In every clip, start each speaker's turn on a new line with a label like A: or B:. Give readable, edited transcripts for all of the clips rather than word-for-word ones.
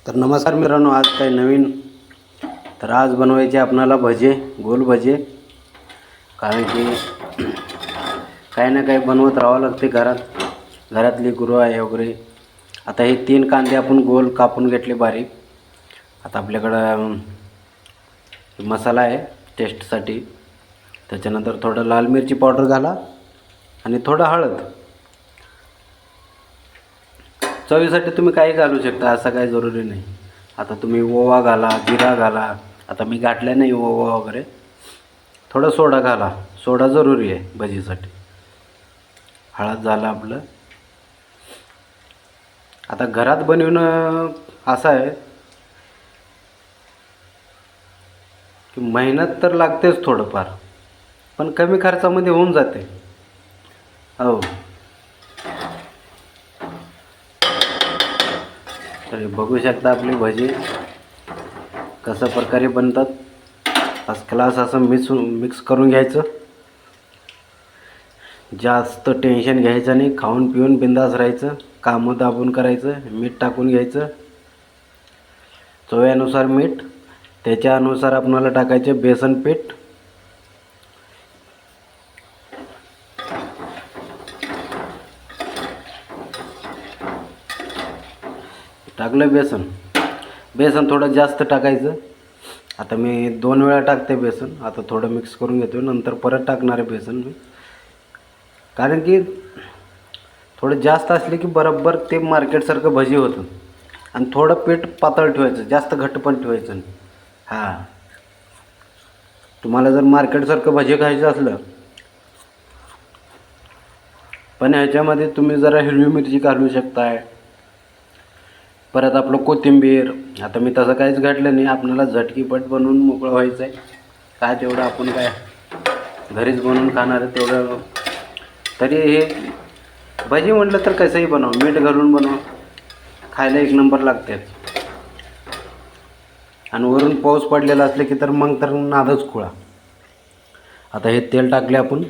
A: तर नमस्कार मित्रांनो, आज काही नवीन. तर आज बनवायचे आपणाला भजे, गोल भजे. कारण की काही ना काही बनवत राहावं लागते घरातली गुरं आहे वगैरे. आता हे 3 कांदे आपण गोल कापून घेतले बारीक. आता आपल्याकडं मसाला आहे टेस्टसाठी. त्याच्यानंतर थोडं लाल मिरची पावडर घाला आणि थोडं हळद. चवीसाठी तुम्ही काही घालू शकता, असं काही जरुरी नाही. आता तुम्ही ओवा घाला, जिरा घाला. आता मी घातलं नाही ओवा वगैरे. थोडं सोडा घाला, सोडा जरुरी आहे भजीसाठी. हळद झालं आपलं. आता घरात बनवणं असं आहे की मेहनत तर लागतेच थोडंफार, पण कमी खर्चामध्ये होऊन जाते. हो, तर बघू शकता आपली भजी कशा प्रकारे बनतात. फर्स्ट क्लास असं मिक्स करून घ्यायचं. जास्त टेन्शन घ्यायचं नाही, खाऊन पिऊन बिंदास राहायचं. कामं दाबून करायचं. मीठ टाकून घ्यायचं, चवीनुसार मीठ. त्याच्यानुसार आपल्याला टाकायचे बेसन पीठ. टाकलं बेसन थोडं जास्त टाकायचं. आता मी 2 वेळा टाकते बेसन. आता थोडं मिक्स करून घेतो, नंतर परत टाकणार आहे बेसन मी. कारण की थोडं जास्त असले की बरोबर ते मार्केटसारखं भजी होतं. आणि थोडं पीठ पातळ ठेवायचं, जास्त घट्ट पण ठेवायचं नाही. हां, तुम्हाला जर मार्केटसारखं भजी खायचं असलं, पण ह्याच्यामध्ये तुम्ही जरा हिरवी मिरची घालू शकताय. परत आपलं कोथिंबीर. आता मी तसं काहीच घातलं नाही. आपल्याला झटकीपट बनवून मोकळं व्हायचं आहे. काय तेवढं आपण काय घरीच बनवून खाणार आहे तेवढं. तरी हे भजी म्हटलं तर कसंही बनव, मीठ घालून बनव, खायला एक नंबर लागते. आणि वरून पाऊस पडलेला असले की तर मग तर नादच खुळा. आता हे तेल टाकले आपण.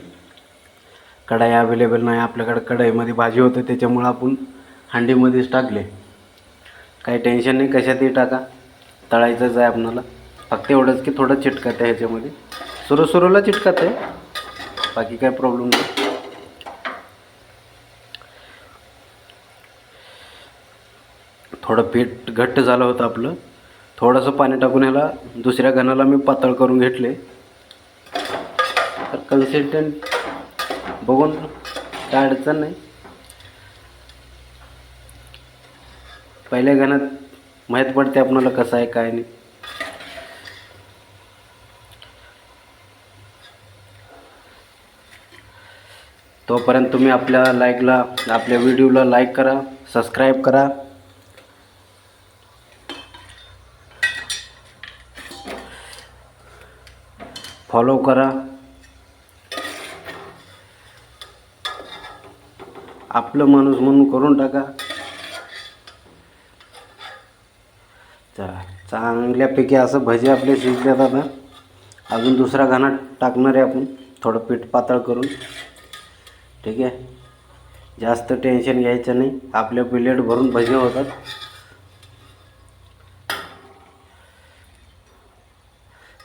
A: कढाई अवेलेबल नाही आपल्याकडे, कढईमध्ये भाजी होते त्याच्यामुळं आपण हंडीमध्येच टाकले. काही टेन्शन नाही, कशातही टाका, तळायचंच आहे आपल्याला. फक्त एवढंच की थोडं चिटकत आहे ह्याच्यामध्ये, सुरूला चिटकत आहे, बाकी काही प्रॉब्लेम नाही. थोडं पीठ घट्ट झालं होतं आपलं. थोडंसं पाणी टाकून ह्याला दुसऱ्या घणाला मी पातळ करून घेतले. तर कन्सिस्टंट बघून काय अडचण नाही. पहिल्या घणात माहीत पडते आपल्याला कसं आहे काय नाही. तोपर्यंत तुम्ही आपल्या व्हिडिओला लाईक करा, सबस्क्राईब करा. फॉलो करा. आपलं माणूस म्हणून करून टाका. चांगल्यापैकी असं भजी आपले शिजल्यात. आता अजून दुसरा घाणा टाकणार आहे आपण, थोडं पीठ पातळ करून. ठीक आहे, जास्त टेन्शन घ्यायचं नाही. आपल्या प्लेट भरून भजी होतात.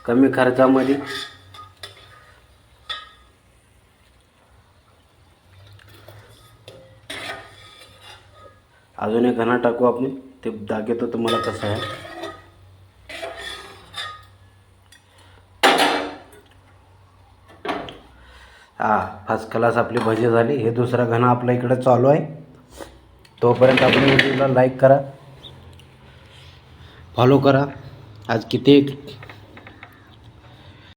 A: कमी खर्चामध्ये. अजून एक घाणा टाकू आपण, ते दाखवतो तुम्हाला कसं आहे. फर्स्ट क्लास आपली भजी झाली. हे दुसरा घाणा आपल्या इकडे चालू आहे. तोपर्यंत आपण व्हिडिओला लाईक करा, फॉलो करा. आज किती